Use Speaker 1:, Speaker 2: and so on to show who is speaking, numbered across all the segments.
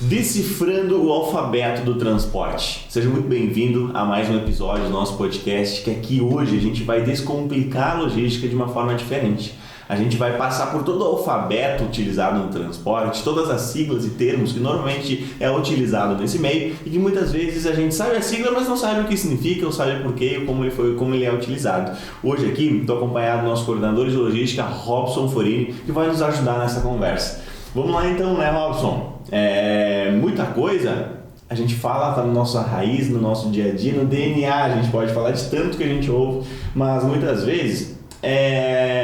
Speaker 1: Decifrando o alfabeto do transporte. Seja muito bem-vindo a mais um episódio do nosso podcast, que aqui hoje a gente vai descomplicar a logística de uma forma diferente. A gente vai passar por todo o alfabeto utilizado no transporte, todas as siglas e termos que normalmente é utilizado nesse meio e que muitas vezes a gente sabe a sigla, mas não sabe o que significa, ou sabe por quê, ou como ele é utilizado. Hoje aqui estou acompanhado do nosso coordenador de logística, Robson Forini, que vai nos ajudar nessa conversa. Vamos lá então, né, Robson? Muita coisa a gente fala, tá na nossa raiz, no nosso dia a dia, no DNA, a gente pode falar de tanto que a gente ouve, mas muitas vezes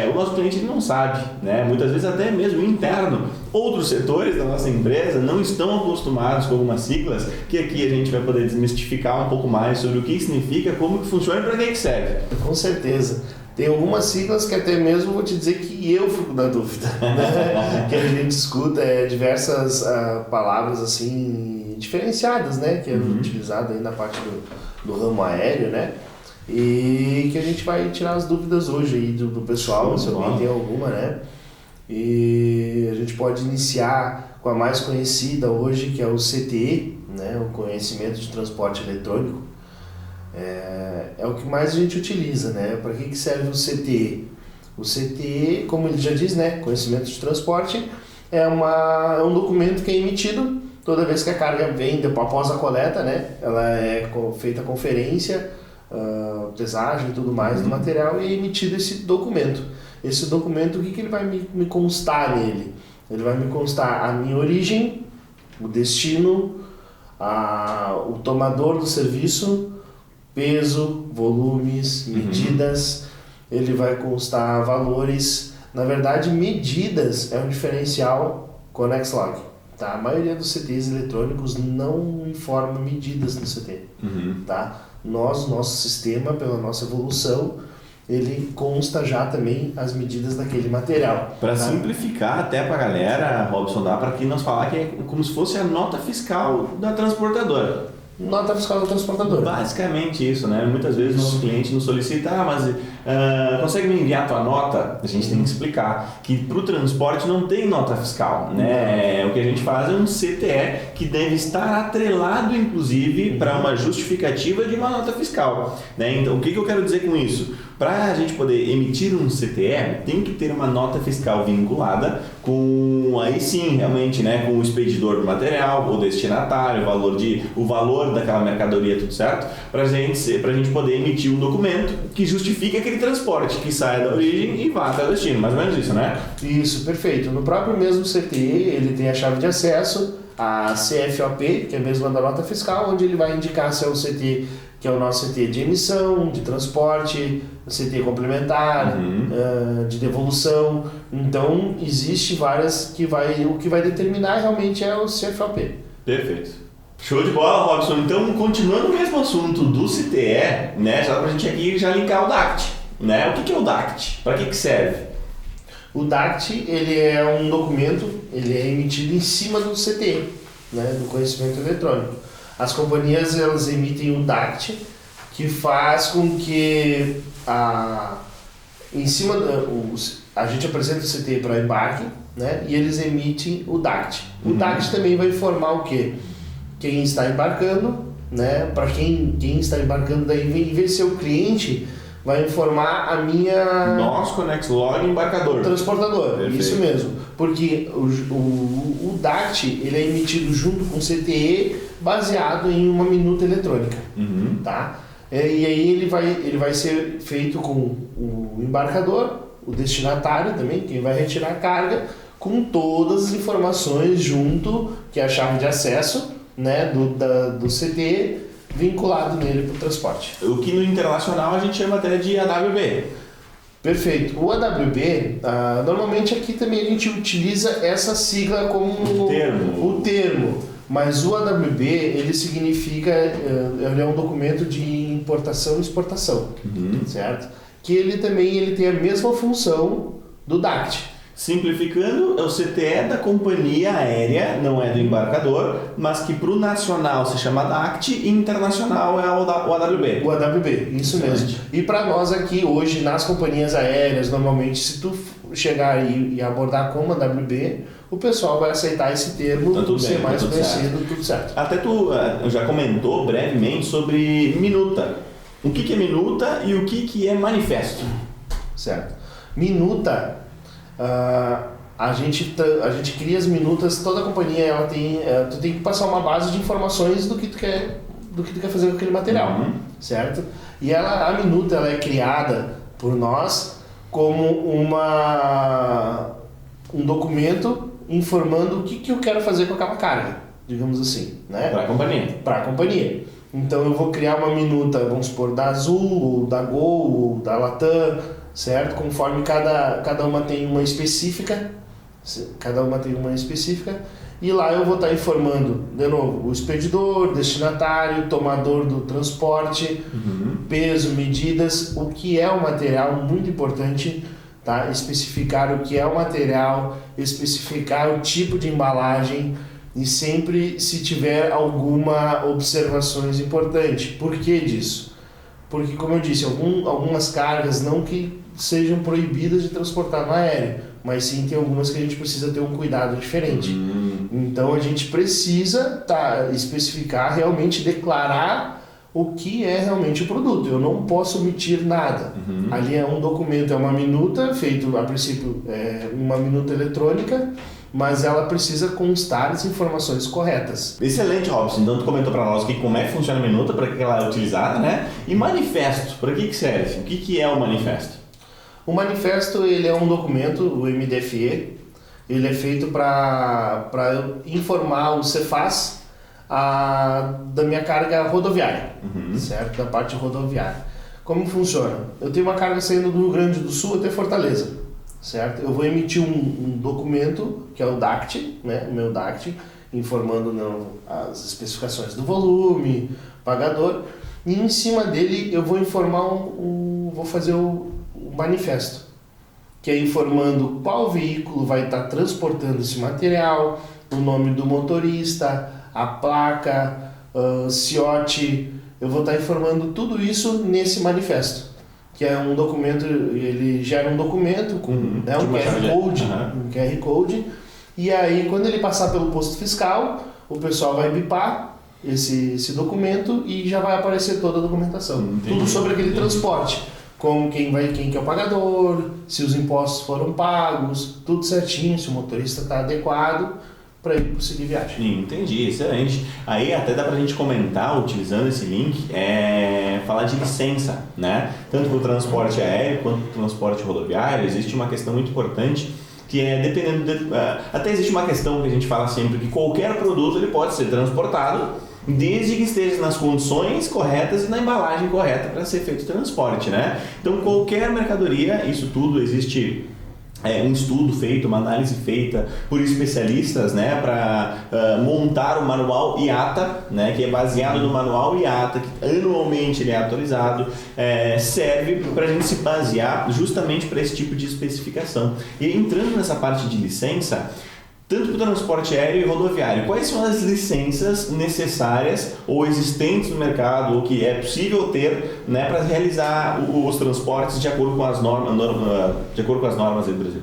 Speaker 1: o nosso cliente ele não sabe, né? Muitas vezes até mesmo interno, outros setores da nossa empresa não estão acostumados com algumas siglas que aqui a gente vai poder desmistificar um pouco mais sobre o que significa, como que funciona e para que serve.
Speaker 2: Com certeza. Tem algumas siglas que até mesmo vou te dizer que eu fico na dúvida, né? Que a gente escuta diversas palavras assim diferenciadas, né? Que é utilizado aí na parte do ramo aéreo, né? E que a gente vai tirar as dúvidas hoje aí do pessoal, se alguém tem alguma, né? E a gente pode iniciar com a mais conhecida hoje, que é o CTE, né? O Conhecimento de Transporte Eletrônico. É o que mais a gente utiliza, né? Para que serve o CTE? O CTE, como ele já diz, né? Conhecimento de transporte, é um documento que é emitido toda vez que a carga vem após a coleta, né? Ela é feita a conferência, pesagem e tudo mais do material e é emitido esse documento. Esse documento, o que ele vai me constar nele? Ele vai me constar a minha origem, o destino, o tomador do serviço, peso, volumes, medidas, ele vai constar valores. Na verdade, medidas é um diferencial com o Nexlog. Tá? A maioria dos CTs eletrônicos não informa medidas no CT. Tá? Nosso sistema, pela nossa evolução, ele consta já também as medidas daquele material.
Speaker 1: Para simplificar até para a galera, Robson, dá para aqui nós falar que é como se fosse a nota fiscal da transportadora.
Speaker 2: Nota fiscal do transportador.
Speaker 1: Basicamente isso, né? Muitas vezes o nosso cliente nos solicita, mas consegue me enviar a tua nota? A gente tem que explicar que para o transporte não tem nota fiscal, né? O que a gente faz é um CTE que deve estar atrelado, inclusive, para uma justificativa de uma nota fiscal, né? Então, o que eu quero dizer com isso? Para a gente poder emitir um CTE, tem que ter uma nota fiscal vinculada com, aí sim, realmente, né, com o expedidor do material, o destinatário, o valor daquela mercadoria, tudo certo? Para a gente poder emitir um documento que justifique aquele transporte, que saia da origem e vá até o destino, mais ou menos isso, né?
Speaker 2: Isso, perfeito. No próprio mesmo CTE, ele tem a chave de acesso, a CFOP, que é a mesma da nota fiscal, onde ele vai indicar se é o CT, que é o nosso CT de emissão, de transporte, CT complementar, de devolução. Então, existe várias o que vai determinar realmente é o CFOP.
Speaker 1: Perfeito. Show de bola, Robson. Então, continuando o mesmo assunto do CTE, né, já dá pra gente aqui já linkar o DACT, né? O que é o DACT? Para que serve?
Speaker 2: O DACT, ele é um documento, ele é emitido em cima do CTE, né, do conhecimento eletrônico. As companhias, elas emitem o DACT, que faz com que em cima a gente apresenta o CTE para embarque, né, e eles emitem o DACT. O DACT também vai informar o quê? Quem está embarcando, né, para quem está embarcando, daí em vez de ser o cliente, vai informar a minha...
Speaker 1: Nosso Nexlog embarcador.
Speaker 2: Transportador,
Speaker 1: Perfeito.
Speaker 2: Isso mesmo. Porque o DACT, ele é emitido junto com o CTE, baseado em uma minuta eletrônica. Tá? E aí ele vai ser feito com o embarcador, o destinatário também, quem vai retirar a carga, com todas as informações junto, que é a chave de acesso, né, do CTE, vinculado nele para o transporte.
Speaker 1: O que no internacional a gente chama até de AWB.
Speaker 2: Perfeito. O AWB, normalmente aqui também a gente utiliza essa sigla como o termo. Mas o AWB, ele significa, ele é um documento de importação e exportação, certo? Que ele também tem a mesma função do DACT.
Speaker 1: Simplificando, é o CTE da companhia aérea, não é do embarcador, mas que para o nacional se chama DACT e internacional é o AWB.
Speaker 2: O AWB, isso mesmo. E para nós aqui hoje, nas companhias aéreas, normalmente, se tu chegar e abordar como a WB, o pessoal vai aceitar esse termo
Speaker 1: Tá
Speaker 2: por ser
Speaker 1: bem,
Speaker 2: mais
Speaker 1: tá tudo
Speaker 2: conhecido, tudo certo.
Speaker 1: Até tu já comentou brevemente sobre minuta. O que é minuta e o que é manifesto?
Speaker 2: Certo. Minuta, a gente cria as minutas, toda a companhia ela tem, tu tem que passar uma base de informações do que tu quer fazer com aquele material, certo? E a minuta ela é criada por nós como um documento informando o que eu quero fazer com aquela carga, digamos assim, né?
Speaker 1: Para a companhia.
Speaker 2: Para a companhia. Então eu vou criar uma minuta, vamos supor, da Azul, ou da Gol, ou da Latam, certo? Conforme cada uma tem uma específica, e lá eu vou estar informando, de novo, o expedidor, destinatário, tomador do transporte, peso, medidas, o que é o material, muito importante, tá? Especificar o que é o material, especificar o tipo de embalagem e sempre se tiver alguma observações importante. Por que disso? Porque, como eu disse, algumas cargas não que sejam proibidas de transportar no aéreo, mas sim tem algumas que a gente precisa ter um cuidado diferente. Então a gente precisa especificar, realmente declarar o que é realmente o produto. Eu não posso omitir nada. Ali é um documento, é uma minuta, feito a princípio uma minuta eletrônica, mas ela precisa constar as informações corretas.
Speaker 1: Excelente, Robson. Então tu comentou para nós como é que funciona a minuta, para que ela é utilizada, né? E manifesto, para que serve? O que é o manifesto?
Speaker 2: O manifesto ele é um documento, o MDFE, ele é feito para informar o Cefaz da minha carga rodoviária, certo? Da parte rodoviária. Como funciona? Eu tenho uma carga saindo do Rio Grande do Sul até Fortaleza, certo? Eu vou emitir um documento, que é o DACT, né? O meu DACT, informando as especificações do volume, pagador, e em cima dele eu vou informar vou fazer o manifesto, que é informando qual veículo vai estar transportando esse material, o nome do motorista, a placa, CIOT. Eu vou estar informando tudo isso nesse manifesto, que é um documento, ele gera um documento com um QR Code, e aí quando ele passar pelo posto fiscal, o pessoal vai bipar esse documento e já vai aparecer toda a documentação. Tudo sobre aquele transporte, como quem que é o pagador, se os impostos foram pagos, tudo certinho, se o motorista está adequado para ele prosseguir viagem.
Speaker 1: Entendi, excelente. Aí até dá pra gente comentar, utilizando esse link, falar de licença, né? Tanto para o transporte aéreo quanto para o transporte rodoviário, existe uma questão muito importante que é até existe uma questão que a gente fala sempre, que qualquer produto ele pode ser transportado desde que esteja nas condições corretas e na embalagem correta para ser feito o transporte, né? Então qualquer mercadoria, isso tudo existe um estudo feito, uma análise feita por especialistas, né, para montar o manual IATA, né, que é baseado no manual IATA, que anualmente ele é atualizado, serve para a gente se basear justamente para esse tipo de especificação. E entrando nessa parte de licença, tanto para o transporte aéreo e rodoviário, quais são as licenças necessárias ou existentes no mercado, ou que é possível ter, né, para realizar os transportes de acordo com as normas aí do Brasil?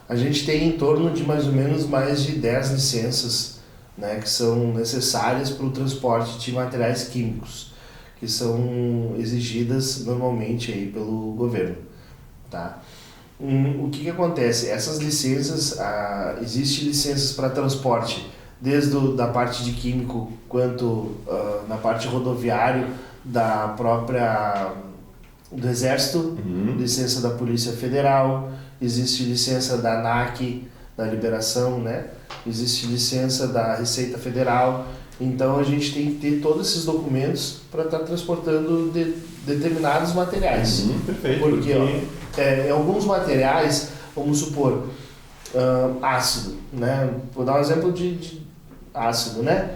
Speaker 2: A gente tem em torno de mais ou menos mais de 10 licenças, né, que são necessárias para o transporte de materiais químicos, que são exigidas normalmente aí pelo governo, tá? O que acontece? Essas licenças, existem licenças para transporte, desde da parte de químico quanto na parte rodoviária do Exército, licença da Polícia Federal, existe licença da ANAC, da liberação, né? Existe licença da Receita Federal. Então a gente tem que ter todos esses documentos para estar transportando determinados materiais.
Speaker 1: Perfeito.
Speaker 2: Porque alguns materiais, vamos supor, ácido, né? Vou dar um exemplo de ácido, né?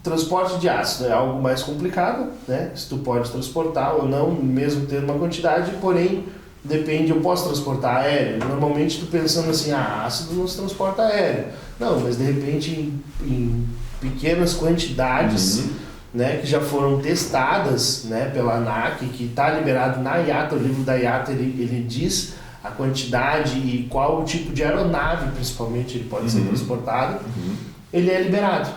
Speaker 2: Transporte de ácido é algo mais complicado, né? Se tu pode transportar ou não, mesmo tendo uma quantidade, porém depende, eu posso transportar aéreo? Normalmente tu pensando assim, ácido não se transporta aéreo. Não, mas de repente em pequenas quantidades né, que já foram testadas, né, pela ANAC, que está liberado na IATA. O livro da IATA ele diz a quantidade e qual o tipo de aeronave, principalmente, ele pode ser transportado. Ele é liberado,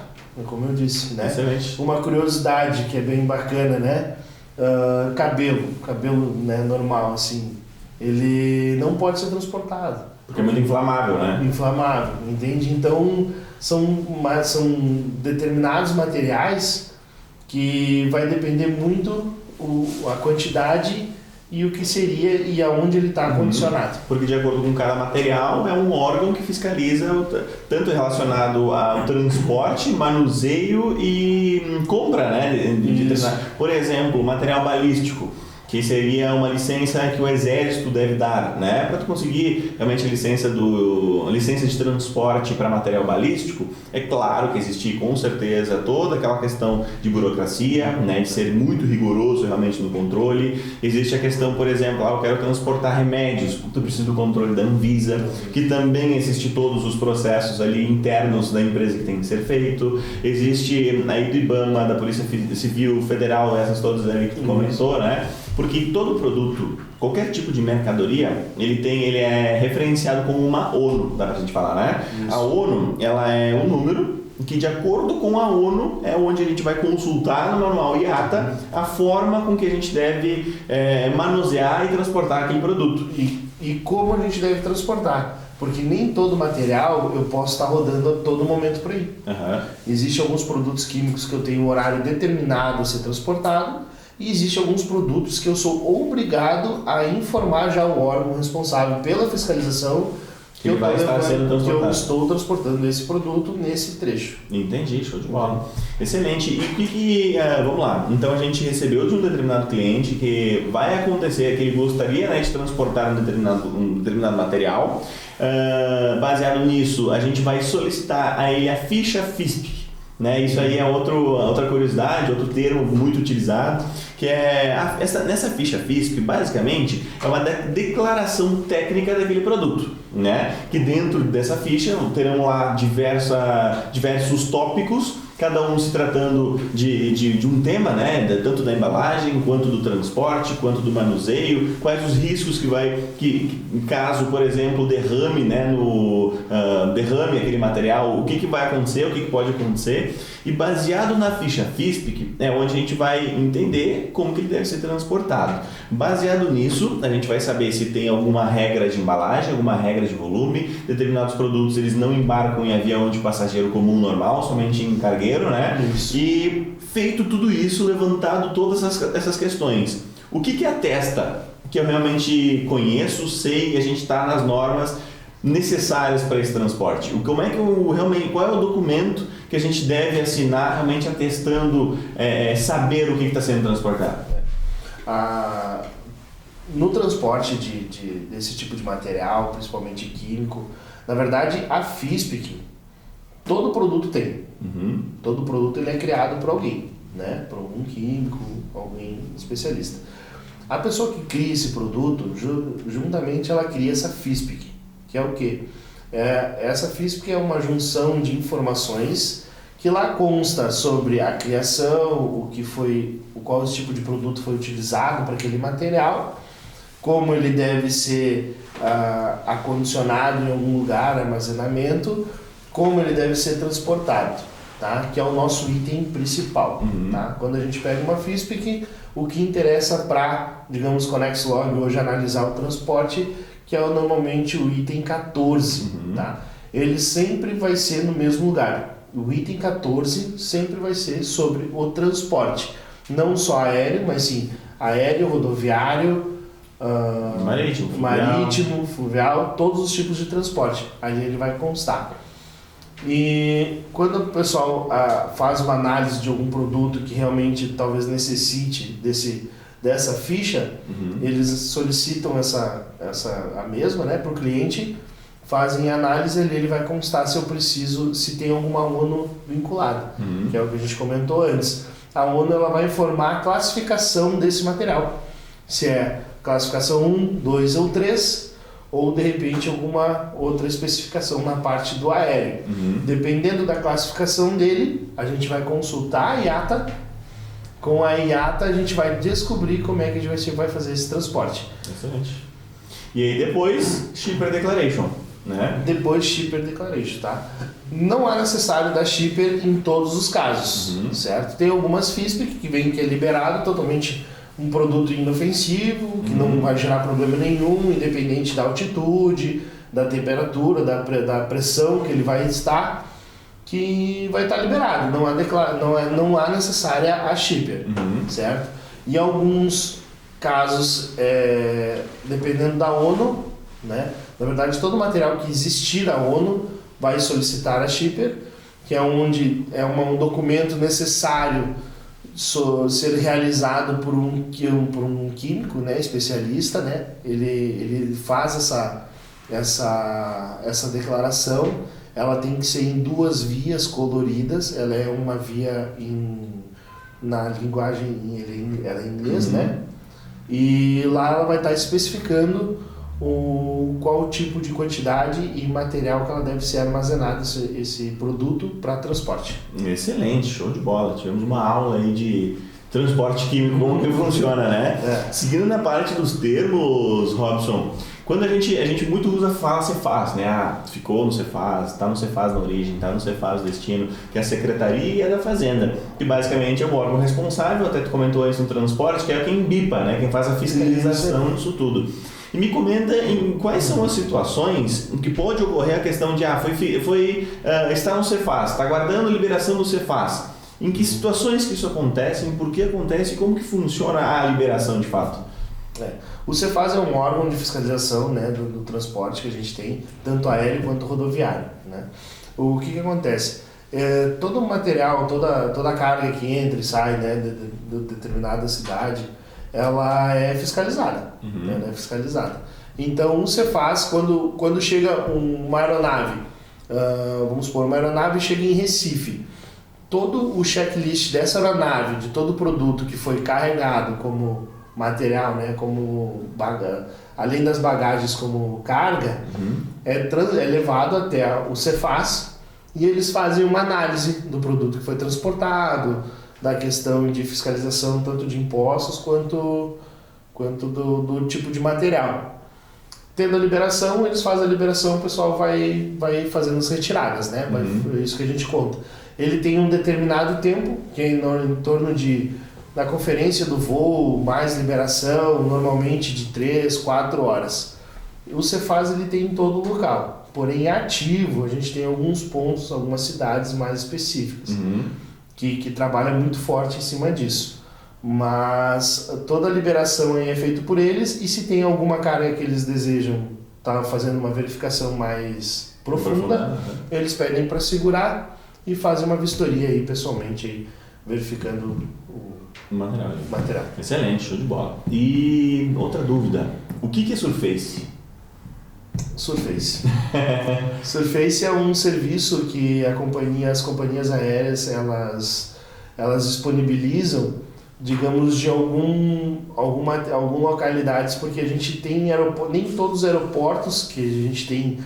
Speaker 2: como eu disse, né?
Speaker 1: Excelente.
Speaker 2: Uma curiosidade que é bem bacana, né? Cabelo, né, normal, assim, ele não pode ser transportado.
Speaker 1: Porque é muito inflamável, né?
Speaker 2: Inflamável, entende? Então, são determinados materiais que vai depender muito a quantidade e o que seria e aonde ele está condicionado.
Speaker 1: Porque de acordo com cada material, é um órgão que fiscaliza tanto relacionado ao transporte, manuseio e compra, né? Por exemplo, material balístico, que seria uma licença que o Exército deve dar, né? Para tu conseguir realmente a licença de transporte para material balístico, é claro que existe com certeza toda aquela questão de burocracia, né? De ser muito rigoroso realmente no controle. Existe a questão, por exemplo, eu quero transportar remédios, tu precisa do controle da Anvisa, que também existe todos os processos ali internos da empresa que tem que ser feito. Existe aí do IBAMA, da Polícia Civil Federal, essas todas ali que tu comentou, né? Porque todo produto, qualquer tipo de mercadoria, ele é referenciado como uma ONU, dá pra gente falar, né? Isso. A ONU, ela é um número que, de acordo com a ONU, é onde a gente vai consultar no manual IATA a forma com que a gente deve manusear e transportar aquele produto.
Speaker 2: E como a gente deve transportar. Porque nem todo material eu posso estar rodando a todo momento por aí. Existem alguns produtos químicos que eu tenho um horário determinado a ser transportado. E existem alguns produtos que eu sou obrigado a informar já o órgão responsável pela fiscalização que eu estou transportando esse produto nesse trecho.
Speaker 1: Entendi, show de bola. Excelente. E vamos lá, então a gente recebeu de um determinado cliente que vai acontecer, que ele gostaria, né, de transportar um determinado material. Baseado nisso, a gente vai solicitar a ele a ficha FISP. Né? Isso aí é outra curiosidade, outro termo muito utilizado, que é nessa ficha FISP, basicamente, é uma declaração técnica daquele produto, né? Que dentro dessa ficha terão lá diversos tópicos, cada um se tratando de um tema, né? Tanto da embalagem, quanto do transporte, quanto do manuseio, quais os riscos que caso, por exemplo, derrame, né? Derrame aquele material, o que vai acontecer, o que pode acontecer. E baseado na ficha FISP, é onde a gente vai entender como que ele deve ser transportado. Baseado nisso, a gente vai saber se tem alguma regra de embalagem, alguma regra de volume. Determinados produtos eles não embarcam em avião de passageiro comum normal, somente em cargueiro, né?
Speaker 2: Isso.
Speaker 1: E feito tudo isso, levantado todas essas questões, o que atesta que eu realmente conheço, sei e a gente está nas normas necessárias para esse transporte? Qual é o documento que a gente deve assinar realmente atestando, saber o que está sendo transportado?
Speaker 2: No transporte desse tipo de material, principalmente químico, na verdade a FISP, todo produto tem. Todo produto ele é criado por alguém, né? Por algum químico, alguém especialista. A pessoa que cria esse produto, juntamente ela cria essa FISP, que é o quê? Essa FISP é uma junção de informações que lá consta sobre a criação, qual tipo de produto foi utilizado para aquele material, como ele deve ser acondicionado em algum lugar, armazenamento, como ele deve ser transportado, tá? Que é o nosso item principal. Tá? Quando a gente pega uma FISP, o que interessa para, digamos, ConnexLog hoje analisar o transporte, que é normalmente o item 14. Tá? Ele sempre vai ser no mesmo lugar. O item 14 sempre vai ser sobre o transporte, não só aéreo, mas sim aéreo, rodoviário, marítimo, fluvial, todos os tipos de transporte. Aí ele vai constar. E quando o pessoal faz uma análise de algum produto que realmente talvez necessite dessa ficha, eles solicitam a mesma, né, para o cliente, fazem a análise e ele vai constar se tem alguma ONU vinculada, que é o que a gente comentou antes. A ONU ela vai informar a classificação desse material, se é classificação 1, 2 ou 3, ou de repente alguma outra especificação na parte do aéreo. Dependendo da classificação dele, a gente vai consultar a IATA Com a IATA a gente vai descobrir como é que a gente vai fazer esse transporte.
Speaker 1: Excelente. E aí depois, Shipper Declaration, né?
Speaker 2: Depois Shipper Declaration, tá? Não é necessário dar Shipper em todos os casos, certo? Tem algumas FISP que vem que é liberado totalmente um produto inofensivo, que não vai gerar problema nenhum, independente da altitude, da temperatura, da pressão que ele vai estar, que vai estar liberado. Não há necessária a Shipper, certo? E alguns casos, dependendo da ONU, né? Na verdade, todo material que existir da ONU vai solicitar a Shipper, que é onde um documento necessário ser realizado por um químico, né, especialista, né? Ele faz essa declaração. Ela tem que ser em 2 vias coloridas. Ela é uma via na linguagem ela é em inglês, né? E lá ela vai estar especificando qual tipo de quantidade e material que ela deve ser armazenado, esse produto, para transporte.
Speaker 1: Excelente, show de bola. Tivemos uma aula aí de transporte químico, como que funciona, né? Seguindo na parte dos termos, Robson, quando a gente muito fala Cefaz, né? Ficou no Cefaz, está no Cefaz na origem, está no Cefaz no destino, que é a Secretaria da Fazenda, que basicamente é o órgão responsável, até tu comentou isso no transporte, que é quem bipa, né? Quem faz a fiscalização disso tudo. E me comenta em quais são as situações em que pode ocorrer a questão de está no Cefaz, está aguardando a liberação do Cefaz. Em que situações que isso acontece, por que acontece e como que funciona a liberação de fato?
Speaker 2: O Cefaz é um órgão de fiscalização, né, do transporte que a gente tem, tanto aéreo quanto rodoviário, né? O que acontece? Todo o material, toda a carga que entra e sai, né, de determinada cidade, ela é fiscalizada. Ela é fiscalizada. Então o Cefaz, quando chega uma aeronave, vamos supor, uma aeronave chega em Recife, todo o checklist dessa aeronave, de todo o produto que foi carregado como material, né, além das bagagens como carga, é levado até o Cefaz e eles fazem uma análise do produto que foi transportado, da questão de fiscalização tanto de impostos quanto do tipo de material. Tendo a liberação, eles fazem a liberação, o pessoal vai fazendo as retiradas, né? É isso que a gente conta. Ele tem um determinado tempo, que é em torno da conferência do voo, mais liberação, normalmente de 3, 4 horas. O Cefaz ele tem em todo o local, porém ativo, a gente tem alguns pontos, algumas cidades mais específicas. Que trabalha muito forte em cima disso. Mas toda a liberação é feita por eles, e se tem alguma carga que eles desejam estar fazendo uma verificação mais profunda, eles pedem para segurar e fazem uma vistoria aí pessoalmente, aí, verificando o material.
Speaker 1: Excelente, show de bola. E outra dúvida, o que é Surface?
Speaker 2: Surface. Surface é um serviço que as companhias aéreas elas disponibilizam, digamos, de alguma localidades, porque a gente tem nem todos os aeroportos que a gente tem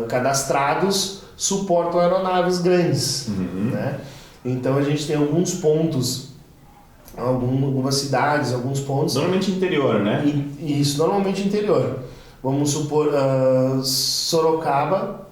Speaker 2: cadastrados suportam aeronaves grandes, né? Então a gente tem alguns pontos, algumas cidades, alguns pontos.
Speaker 1: Normalmente interior, né?
Speaker 2: Isso, normalmente interior. Vamos supor, Sorocaba,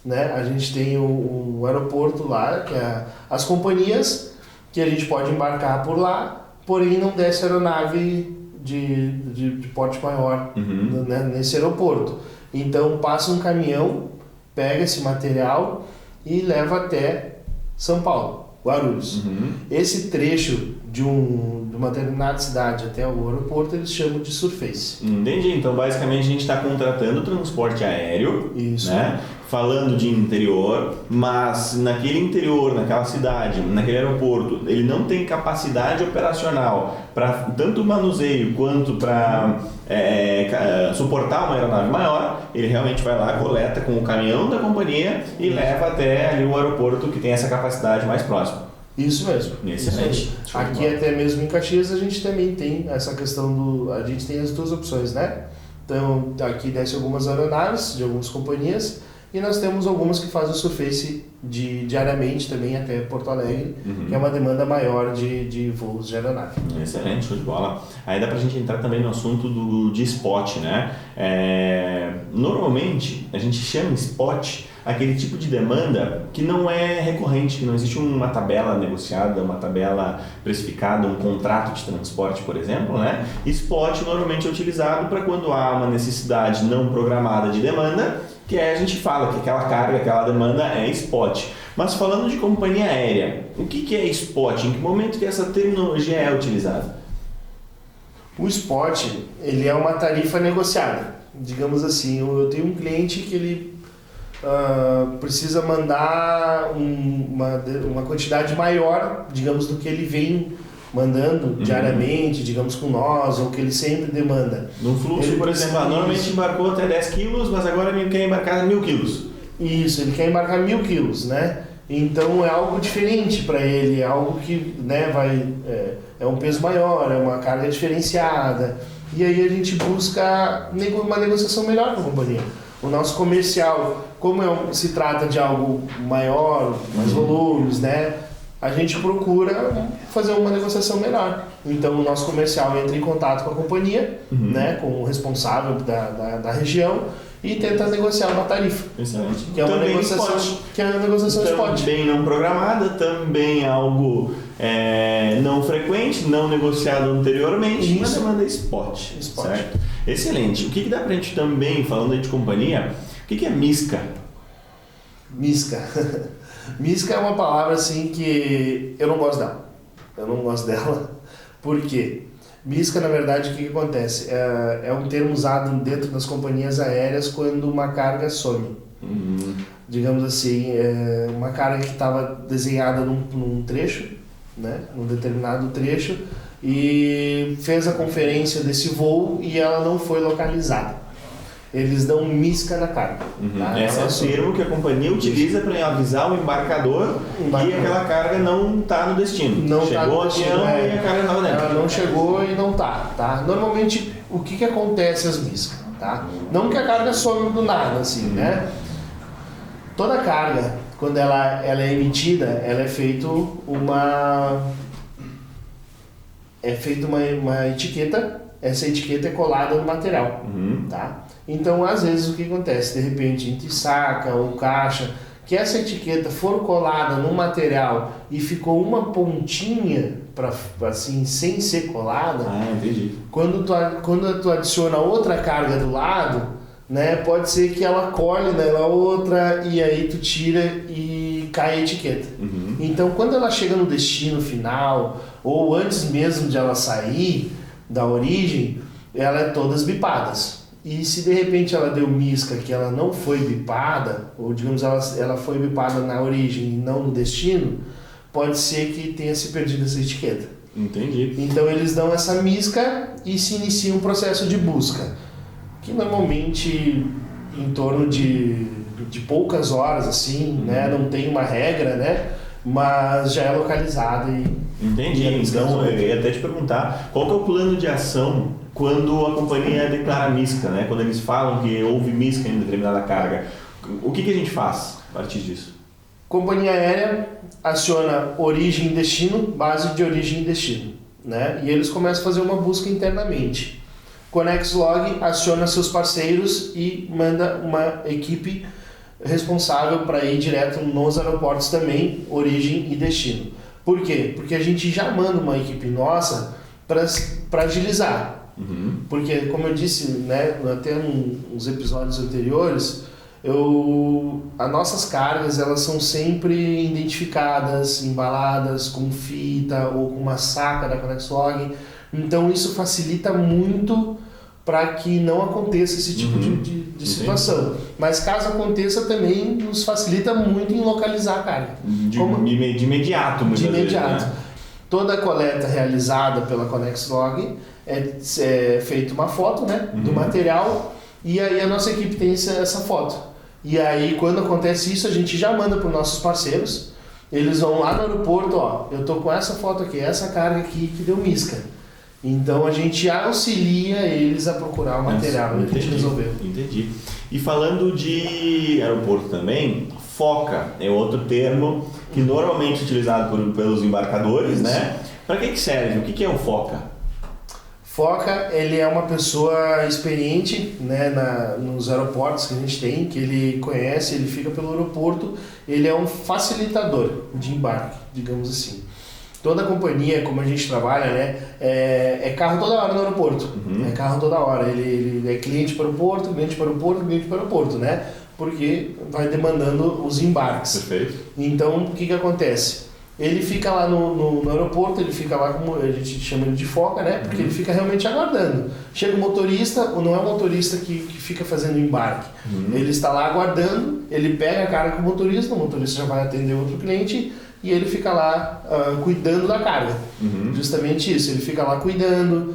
Speaker 2: né? A gente tem o aeroporto lá, que é as companhias que a gente pode embarcar por lá, porém não desce aeronave de porte maior, né, nesse aeroporto. Então passa um caminhão, pega esse material e leva até São Paulo, Guarulhos. Esse trecho de uma determinada cidade até o aeroporto eles chamam de Surface.
Speaker 1: Entendi. Então basicamente a gente está contratando transporte aéreo,
Speaker 2: isso,
Speaker 1: né? Falando de interior, mas naquele interior, naquela cidade, naquele aeroporto, ele não tem capacidade operacional para tanto manuseio quanto para suportar uma aeronave maior. Ele realmente vai lá, coleta com o caminhão da companhia e leva até ali o aeroporto que tem essa capacidade mais próxima.
Speaker 2: Isso mesmo.
Speaker 1: Excelente.
Speaker 2: Aqui até mesmo em Caxias a gente também tem essa questão a gente tem as duas opções, né? Então aqui desce algumas aeronaves de algumas companhias E nós temos algumas que fazem o surface diariamente também até Porto Alegre, que é uma demanda maior de voos de aeronave.
Speaker 1: Excelente, show de bola. Aí dá pra gente entrar também no assunto de spot, né? Normalmente a gente chama spot aquele tipo de demanda que não é recorrente, que não existe uma tabela negociada, uma tabela precificada, um contrato de transporte, por exemplo, né? Spot normalmente é utilizado para quando há uma necessidade não programada de demanda, que a gente fala que aquela carga, aquela demanda é spot. Mas falando de companhia aérea, o que é spot? Em que momento que essa terminologia é utilizada?
Speaker 2: O spot, ele é uma tarifa negociada. Digamos assim, eu tenho um cliente que ele precisa mandar uma quantidade maior, digamos, do que ele vem mandando diariamente, digamos, com nós, ou que ele sempre demanda.
Speaker 1: No fluxo, por exemplo, normalmente embarcou até 10 quilos, mas agora ele quer embarcar 1.000 quilos.
Speaker 2: Isso, ele quer embarcar 1.000 quilos, né? Então é algo diferente para ele, é algo que, né, é um peso maior, é uma carga diferenciada. E aí a gente busca uma negociação melhor com a companhia. O nosso comercial, como se trata de algo maior, mais volumes, né? A gente procura fazer uma negociação melhor. Então o nosso comercial entra em contato com a companhia, né, com o responsável da região e tenta negociar uma tarifa.
Speaker 1: Excelente.
Speaker 2: Que é uma
Speaker 1: também
Speaker 2: negociação
Speaker 1: spot.
Speaker 2: Que é uma negociação spot.
Speaker 1: Também não programada, também algo não frequente, não negociado anteriormente, uma demanda spot. Certo? Excelente. O que dá pra gente também, falando aí de companhia, o que é MISCA?
Speaker 2: MISCA. MISCA é uma palavra assim que eu não gosto dela. Eu não gosto dela. Por quê? MISCA, na verdade, o que acontece? É um termo usado dentro das companhias aéreas quando uma carga some. Digamos assim, uma carga que estava desenhada num trecho, né? Num determinado trecho, e fez a conferência desse voo e ela não foi localizada. Eles dão MISCA na carga. Tá?
Speaker 1: Esse é o termo que a companhia utiliza para avisar o embarcador que aquela carga não está no destino.
Speaker 2: Não
Speaker 1: chegou
Speaker 2: tá
Speaker 1: o avião e a carga estava dentro.
Speaker 2: Ela não chegou e não está. Tá? Normalmente, o que acontece às MISCA? Tá? Não que a carga some do nada, assim, né? Toda carga, quando ela é emitida, ela é feito uma etiqueta. Essa etiqueta é colada no material, tá? Então, às vezes, o que acontece? De repente, a gente saca ou caixa, que essa etiqueta for colada no material e ficou uma pontinha, assim, sem ser colada,
Speaker 1: entendi.
Speaker 2: Quando tu adiciona outra carga do lado, né, pode ser que ela colhe na outra e aí tu tira e cai a etiqueta. Então, quando ela chega no destino final, ou antes mesmo de ela sair da origem, ela é todas bipadas. E se de repente ela deu MISCA que ela não foi bipada, ou digamos ela foi bipada na origem e não no destino, pode ser que tenha se perdido essa etiqueta.
Speaker 1: Entendi.
Speaker 2: Então eles dão essa MISCA e se inicia um processo de busca, que normalmente em torno de poucas horas, assim, né? Não tem uma regra, né? Mas já é localizada e...
Speaker 1: Entendi. Então, eu ia até te perguntar, qual que é o plano de ação quando a companhia declara MISCA, né? Quando eles falam que houve MISCA em determinada carga? O que a gente faz a partir disso?
Speaker 2: Companhia aérea aciona origem e destino, base de origem e destino, né? E eles começam a fazer uma busca internamente. ConnexLog aciona seus parceiros e manda uma equipe responsável para ir direto nos aeroportos também, origem e destino. Por quê? Porque a gente já manda uma equipe nossa para agilizar. Porque, como eu disse, né, até uns episódios anteriores, as nossas cargas elas são sempre identificadas, embaladas com fita ou com uma saca da ConnexLog. Então isso facilita muito para que não aconteça esse tipo de situação. Mas caso aconteça também nos facilita muito em localizar a carga.
Speaker 1: De imediato, muitas
Speaker 2: de imediato.
Speaker 1: vezes, né?
Speaker 2: Toda a coleta realizada pela ConnexLog é feita uma foto, né, do material, e aí a nossa equipe tem essa foto. E aí quando acontece isso a gente já manda para os nossos parceiros, eles vão lá no aeroporto, ó, eu tô com essa foto aqui, essa carga aqui que deu MISCA. Então a gente auxilia eles a procurar o material e a gente resolveu.
Speaker 1: Entendi. E falando de aeroporto também, FOCA é outro termo que normalmente é utilizado pelos embarcadores, né? Para que serve? O que é o FOCA?
Speaker 2: FOCA, ele é uma pessoa experiente, né, nos aeroportos que a gente tem, que ele conhece, ele fica pelo aeroporto, ele é um facilitador de embarque, digamos assim. Toda companhia, como a gente trabalha, né, é carro toda hora no aeroporto, é carro toda hora, ele é cliente para o aeroporto, cliente para o aeroporto, cliente para o aeroporto, né, porque vai demandando os embarques.
Speaker 1: Perfeito.
Speaker 2: Então, o que acontece? Ele fica lá no aeroporto, ele fica lá, como a gente chama ele de FOCA, né? Porque ele fica realmente aguardando. Chega o motorista, não é o motorista que fica fazendo embarque. Ele está lá aguardando, ele pega a carga com o motorista já vai atender outro cliente e ele fica lá cuidando da carga. Justamente isso, ele fica lá cuidando.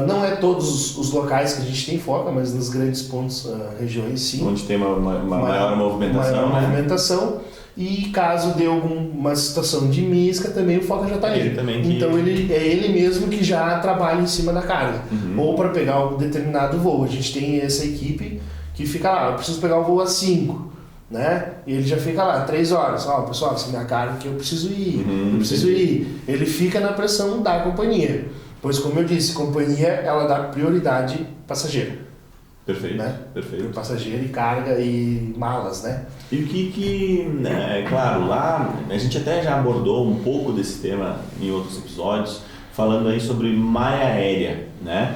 Speaker 2: Não é todos os locais que a gente tem FOCA, mas nos grandes pontos, regiões sim.
Speaker 1: Onde tem uma maior movimentação,
Speaker 2: maior movimentação. E caso dê alguma situação de misca, também o FOCA já está ali. Então ele é ele mesmo que já trabalha em cima da carga. Ou para pegar um determinado voo. A gente tem essa equipe que fica lá, eu preciso pegar o voo às 5, né? E ele já fica lá, 3 horas. Pessoal, essa é minha carga que eu preciso ir, Ele fica na pressão da companhia. Pois, como eu disse, companhia, ela dá prioridade passageiro.
Speaker 1: Perfeito,
Speaker 2: né?
Speaker 1: perfeito.
Speaker 2: Passageiro e carga e malas, né?
Speaker 1: E o que claro, lá a gente até já abordou um pouco desse tema em outros episódios, falando aí sobre malha aérea, né?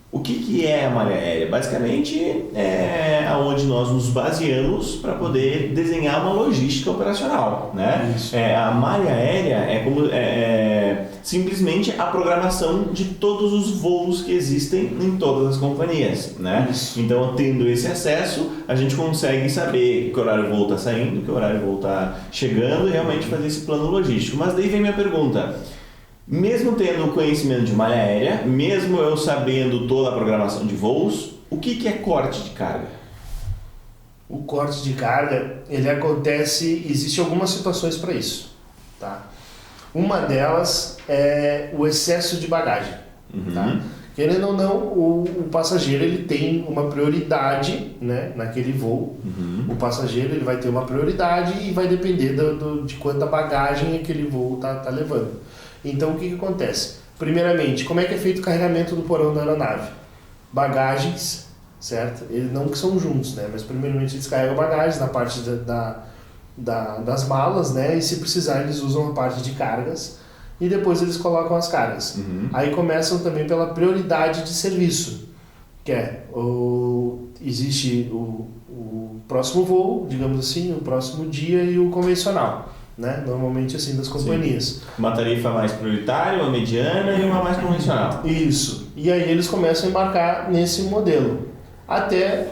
Speaker 1: O que é a malha aérea? Basicamente é onde nós nos baseamos para poder desenhar uma logística operacional, né? A malha aérea é simplesmente a programação de todos os voos que existem em todas as companhias, né? Então, tendo esse acesso, a gente consegue saber que horário o voo está saindo, que horário o voo está chegando e realmente fazer esse plano logístico. Mas daí vem minha pergunta. Mesmo tendo conhecimento de malha aérea, mesmo eu sabendo toda a programação de voos, o que é corte de carga?
Speaker 2: O corte de carga, ele acontece, existem algumas situações para isso, tá? Uma delas é o excesso de bagagem, tá? Querendo ou não, o passageiro ele tem uma prioridade, né, naquele voo. O passageiro ele vai ter uma prioridade e vai depender de quanta bagagem aquele voo está levando. Então, o que acontece? Primeiramente, como é que é feito o carregamento do porão da aeronave? Bagagens, certo? Eles não que são juntos, né? Mas primeiramente eles carregam bagagens na parte das malas, né? E se precisar eles usam a parte de cargas e depois eles colocam as cargas. Aí começam também pela prioridade de serviço, que existe o próximo voo, digamos assim, o próximo dia e o convencional. Né? Normalmente assim das companhias.
Speaker 1: Sim. Uma tarifa mais prioritária, uma mediana e uma mais convencional.
Speaker 2: Isso. E aí eles começam a embarcar nesse modelo até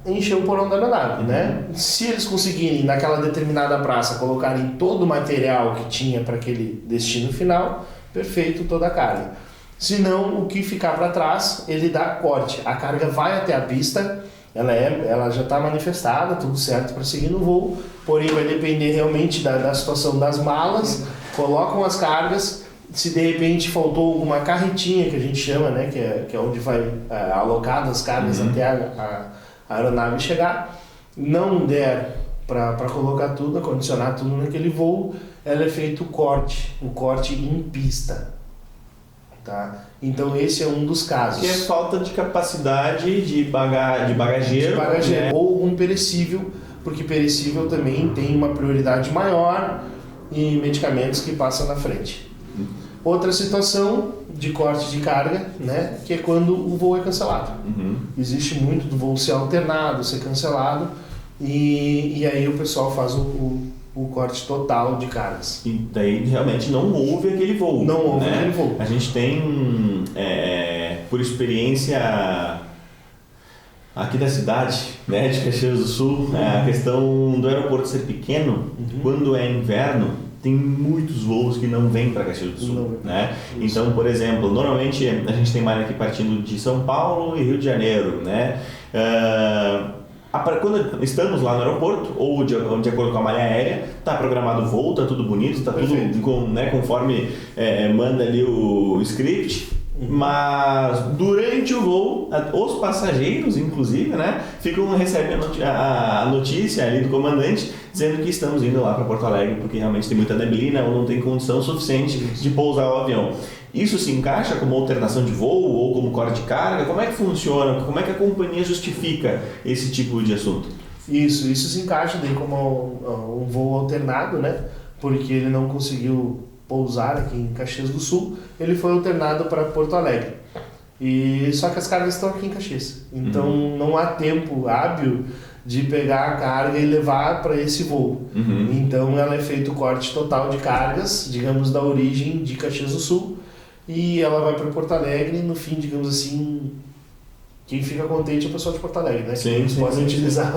Speaker 2: encher o porão da aeronave, né? Se eles conseguirem naquela determinada praça colocarem todo o material que tinha para aquele destino final, perfeito, toda a carga. Se não, o que ficar para trás, ele dá corte. A carga vai até a pista. Ela já está manifestada, tudo certo para seguir no voo, porém vai depender realmente da situação das malas, colocam as cargas, se de repente faltou alguma carretinha que a gente chama, né, que é onde vai alocar as cargas até a aeronave chegar, não der para colocar tudo, acondicionar tudo naquele voo, ela é feito o corte em pista. Tá? Então esse é um dos casos.
Speaker 1: Que é falta de capacidade de bagageiro. Né?
Speaker 2: Ou um perecível, porque perecível também tem uma prioridade maior e medicamentos que passam na frente. Outra situação de corte de carga, né, que é quando o voo é cancelado. Existe muito do voo ser alternado, ser cancelado, e aí o pessoal faz o corte total de cargas.
Speaker 1: E daí realmente não houve aquele voo.
Speaker 2: Não houve aquele voo.
Speaker 1: A gente tem, por experiência aqui da cidade, né, de Caxias do Sul, a questão do aeroporto ser pequeno, quando é inverno, tem muitos voos que não vêm para Caxias do Sul, né? Então, por exemplo, normalmente a gente tem malha aqui partindo de São Paulo e Rio de Janeiro, né? Quando estamos lá no aeroporto, ou de acordo com a malha aérea, está programado o voo, está tudo bonito, está tudo conforme manda ali o script. mas durante o voo, os passageiros, inclusive, né, recebem a notícia ali do comandante dizendo que estamos indo lá para Porto Alegre porque realmente tem muita neblina ou não tem condição suficiente de pousar o avião. Isso se encaixa como alternação de voo ou como corte de carga? Como é que funciona? Como é que a companhia justifica esse tipo de assunto?
Speaker 2: Isso se encaixa daí como um voo alternado, né? Porque ele não conseguiu pousar aqui em Caxias do Sul, ele foi alternado para Porto Alegre. Só que as cargas estão aqui em Caxias, então não há tempo hábil de pegar a carga e levar para esse voo. Então ela é feito o corte total de cargas, digamos, da origem de Caxias do Sul, e ela vai para Porto Alegre, e no fim, digamos assim, quem fica contente é o pessoal de Porto Alegre, né? Eles podem utilizar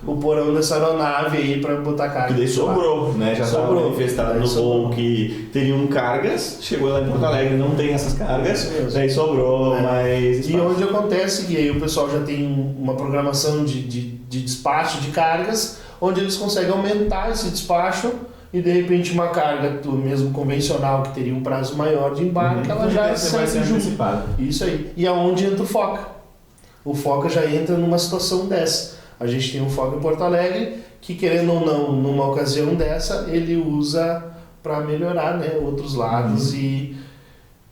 Speaker 2: o porão dessa aeronave aí para botar carga.
Speaker 1: Que daí sobrou, né? Já estava manifestado no voo que teriam cargas, chegou lá em Porto Alegre, não tem essas cargas, daí sobrou mais espaço.
Speaker 2: E onde acontece que aí o pessoal já tem uma programação de despacho de cargas, onde eles conseguem aumentar esse despacho e de repente uma carga mesmo convencional que teria um prazo maior de embarque, ela já
Speaker 1: vai ser antecipada.
Speaker 2: Isso aí. E aonde entra o FOCA? O FOCA já entra numa situação dessa. A gente tem um FOCA em Porto Alegre que, querendo ou não, numa ocasião dessa, ele usa para melhorar, né, outros lados e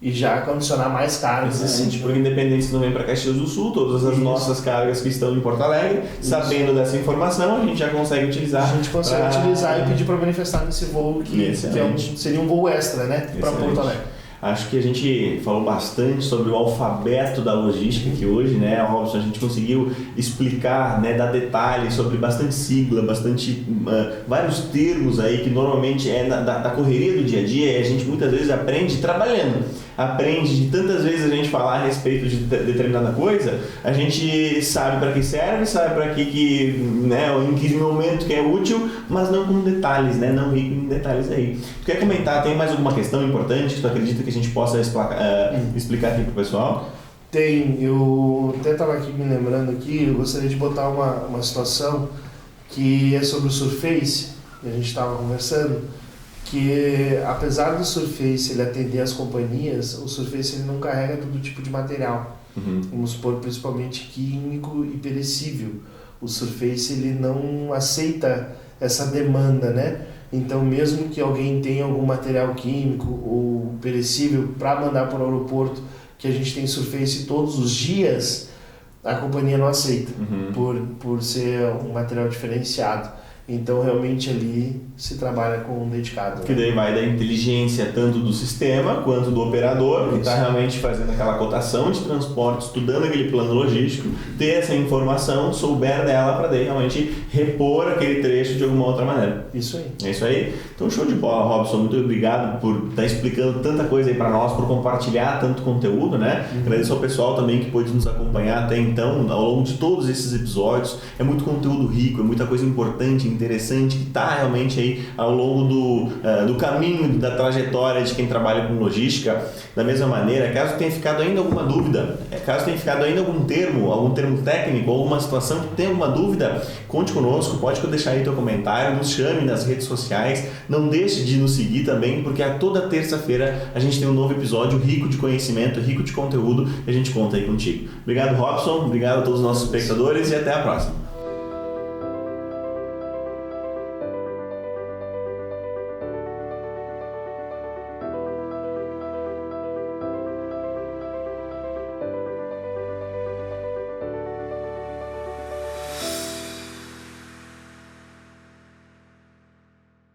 Speaker 2: já condicionar mais cargas.
Speaker 1: Assim, tipo, independente se não vem para Caxias do Sul, todas as nossas cargas que estão em Porto Alegre, sabendo dessa informação, a gente já consegue utilizar.
Speaker 2: A gente consegue utilizar e pedir para manifestar nesse voo que seria um voo extra, né, para Porto Alegre.
Speaker 1: Acho que a gente falou bastante sobre o alfabeto da logística aqui hoje, né, Robson? A gente conseguiu explicar, né, dar detalhes sobre bastante sigla, vários termos aí que normalmente é da correria do dia a dia e a gente muitas vezes aprende trabalhando. Aprende de tantas vezes a gente falar a respeito de determinada coisa, a gente sabe para que serve, sabe para que né, em que momento que é útil, mas não com detalhes, né, não rico em detalhes aí. Tu quer comentar, tem mais alguma questão importante que tu acredita que a gente possa explicar aqui pro pessoal?
Speaker 2: Tem, eu até estava aqui me lembrando aqui, eu gostaria de botar uma situação que é sobre o Surface, que a gente estava conversando, que apesar do Surface ele atender as companhias, o Surface ele não carrega todo tipo de material, vamos supor, principalmente químico e perecível. O Surface ele não aceita essa demanda, né? Então mesmo que alguém tenha algum material químico ou perecível para mandar para o aeroporto, que a gente tem Surface todos os dias, a companhia não aceita, por ser um material diferenciado. Então realmente ali se trabalha com um dedicado.
Speaker 1: Que daí vai da inteligência tanto do sistema quanto do operador, que está realmente fazendo aquela cotação de transporte, estudando aquele plano logístico, ter essa informação, souber dela para daí realmente repor aquele trecho de alguma outra maneira.
Speaker 2: Isso aí.
Speaker 1: É isso aí. Então show de bola, Robson. Muito obrigado por estar explicando tanta coisa aí para nós, por compartilhar tanto conteúdo, né? Agradeço ao pessoal também que pôde nos acompanhar até então, ao longo de todos esses episódios. É muito conteúdo rico, é muita coisa importante, interessante, que está realmente aí ao longo do caminho, da trajetória de quem trabalha com logística. Da mesma maneira, caso tenha ficado ainda alguma dúvida, caso tenha ficado ainda algum termo técnico, alguma situação que tenha alguma dúvida, conte conosco, pode deixar aí teu comentário, nos chame nas redes sociais, não deixe de nos seguir também, porque a toda terça-feira a gente tem um novo episódio rico de conhecimento, rico de conteúdo, e a gente conta aí contigo. Obrigado, Robson, obrigado a todos os nossos espectadores e até a próxima.